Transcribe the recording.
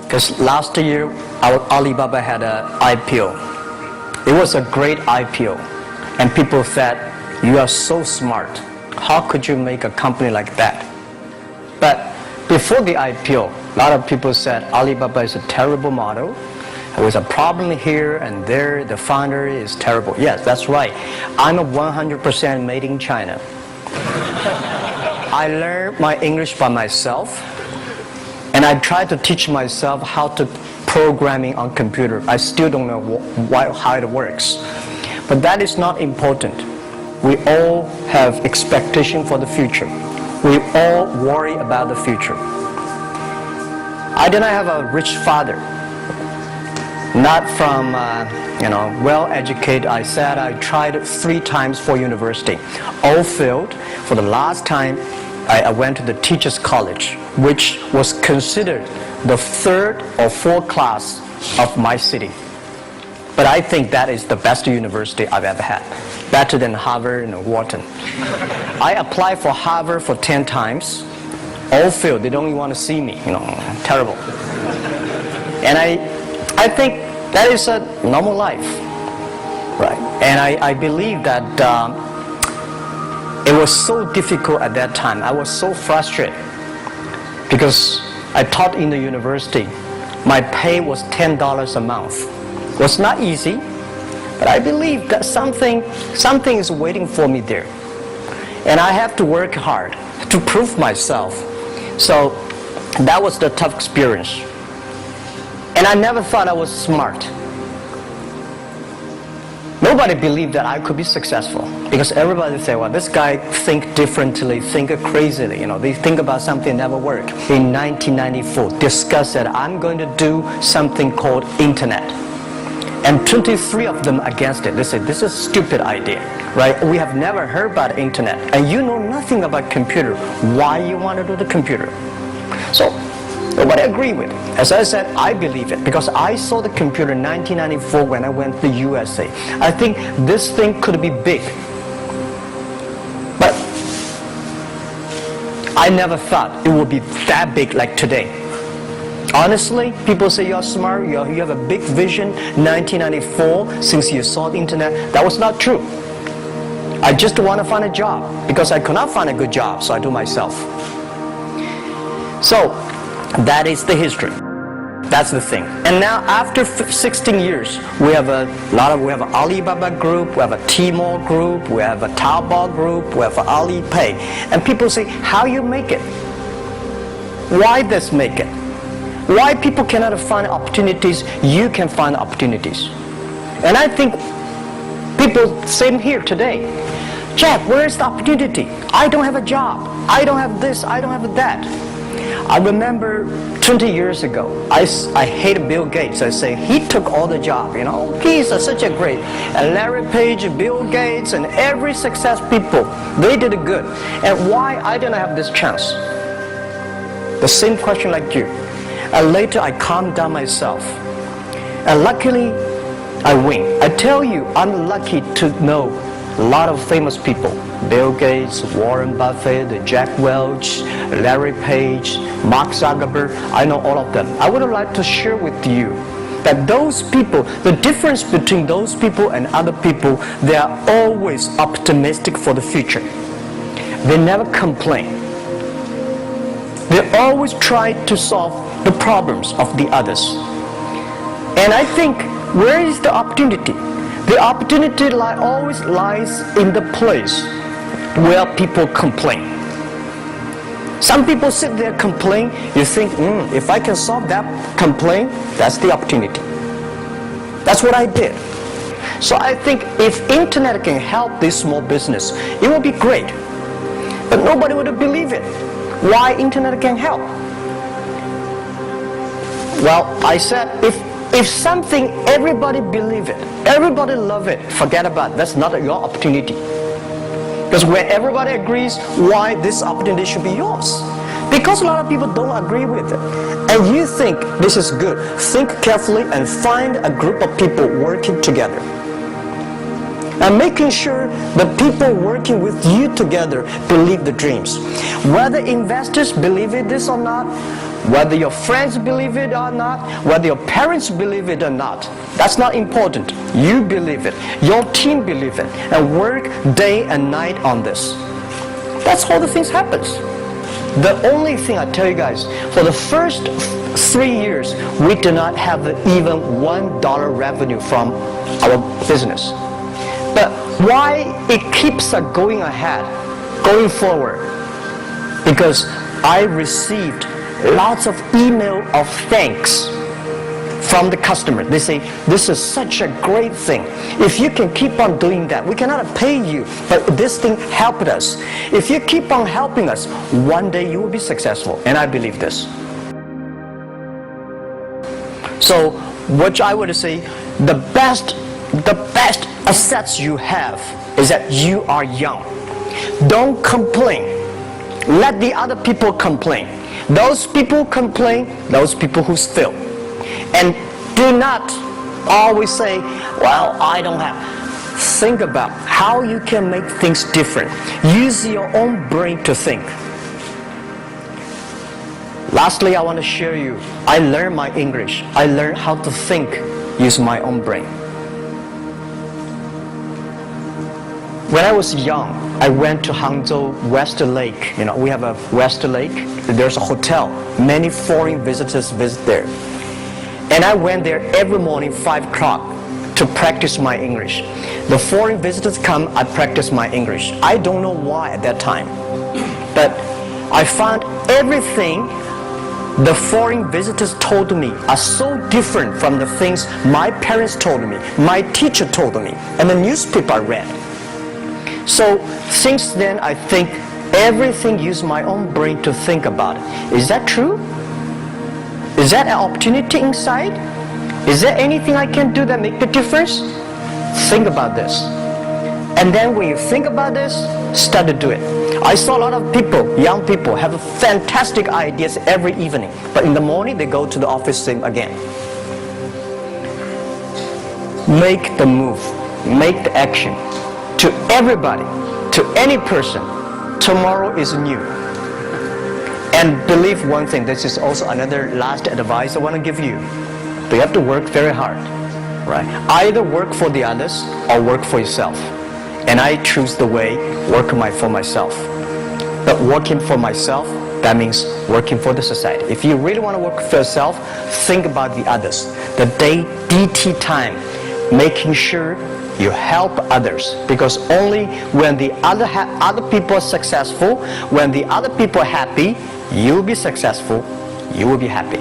Because last year, our Alibaba had an IPO. It was a great IPO. And people said, you are so smart. How could you make a company like that? But before the IPO, a lot of people said Alibaba is a terrible model. There was a problem here and there. The founder is terrible. Yes, that's right. I'm a 100% made in China. I learned my English by myself. And I tried to teach myself how to programming on computer. I still don't know how it works. But that is not important. We all have expectation for the future. We all worry about the future. I did not have a rich father. Not from, well-educated. I said I tried 3 times for university. All failed. For the last time, I went to the teacher's college, which was considered the 3rd or 4th class of my city. But I think that is the best university I've ever had. Better than Harvard and Wharton. I applied for Harvard for 10 times. All failed. They don't even want to see me. Terrible. And I think that is a normal life. Right. And I believe that it was so difficult at that time. I was so frustrated because I taught in the university. My pay was $10 a month. It was not easy, but I believe that something is waiting for me there. And I have to work hard to prove myself. So that was the tough experience. And I never thought I was smart. Nobody believed that I could be successful because everybody said, well, this guy think differently, think crazily. They think about something that never work. In 1994, discussed that I'm going to do something called internet. And 23 of them against it. They said, this is a stupid idea, right? We have never heard about internet. And you know nothing about computer. Why you want to do the computer? So nobody agreed with it. As I said, I believe it because I saw the computer in 1994 when I went to the USA. I think this thing could be big. But I never thought it would be that big like today. Honestly, people say you're smart, you have a big vision. 1994, since you saw the internet, that was not true. I just want to find a job because I could not find a good job, so I do myself. So that is the history. That's the thing. And now after 16 years, we have an Alibaba group, we have a Tmall group, we have a Taobao group, we have an Alipay. And people say, how you make it? Why this make it? Why people cannot find opportunities, you can find opportunities. And I think people, same here today. Jack, where is the opportunity? I don't have a job. I don't have this, I don't have that. I remember 20 years ago, I hated Bill Gates. I say, he took all the job, He's such a great. And Larry Page, Bill Gates, and every success people, they did it good. And why I didn't have this chance? The same question like you. And later I calmed down myself. And luckily, I win. I tell you, I'm lucky to know a lot of famous people. Bill Gates, Warren Buffett, Jack Welch, Larry Page, Mark Zuckerberg. I know all of them. I would like to share with you that those people, the difference between those people and other people, they are always optimistic for the future. They never complain. They always try to solve the problems of the others. And I think, where is the opportunity? The opportunity always lies in the place where people complain. Some people sit there complain. You think, if I can solve that complaint, that's the opportunity. That's what I did. So I think if internet can help this small business, it will be great. But nobody would believe it. Why internet can help? Well, I said, if something, everybody believe it, everybody love it, forget about it. That's not your opportunity. Because when everybody agrees, why this opportunity should be yours? Because a lot of people don't agree with it. And you think this is good. Think carefully and find a group of people working together. and making sure the people working with you together believe the dreams. Whether investors believe it this or not, whether your friends believe it or not, whether your parents believe it or not, that's not important. You believe it, your team believe it, and work day and night on this. That's how the things happens. The only thing I tell you guys, for the first 3 years, we do not have even $1 revenue from our business. But why it keeps us going ahead, going forward? Because I received lots of email of thanks from the customer. They say, this is such a great thing. If you can keep on doing that, we cannot pay you, but this thing helped us. If you keep on helping us, one day you will be successful. And I believe this. So what I would say, the best assets you have is that you are young. Don't complain. Let the other people complain. Those people complain, those people who fail. And do not always say, well, I don't have. Think about how you can make things different. Use your own brain to think. Lastly, I want to share you, I learned my English. I learned how to think, use my own brain. When I was young, I went to Hangzhou West Lake. You know, we have a West Lake. There's a hotel. Many foreign visitors visit there. And I went there every morning, 5 o'clock, to practice my English. The foreign visitors come, I practice my English. I don't know why at that time. But I found everything the foreign visitors told me are so different from the things my parents told me, my teacher told me, and the newspaper I read. So since then, I think everything use my own brain to think about it. Is that true? Is that an opportunity inside? Is there anything I can do that make a difference? Think about this. And then when you think about this, start to do it. I saw a lot of people, young people, have fantastic ideas every evening. But in the morning, they go to the office same again. Make the move. Make the action. To everybody, to any person, tomorrow is new. And believe one thing, this is also another last advice I want to give you. You have to work very hard, right? Either work for the others or work for yourself. And I choose the way, work for myself. But working for myself, that means working for the society. If you really want to work for yourself, think about the others. The day DT time, making sure you help others, because only when the other people are successful, when the other people are happy, you will be successful, you will be happy.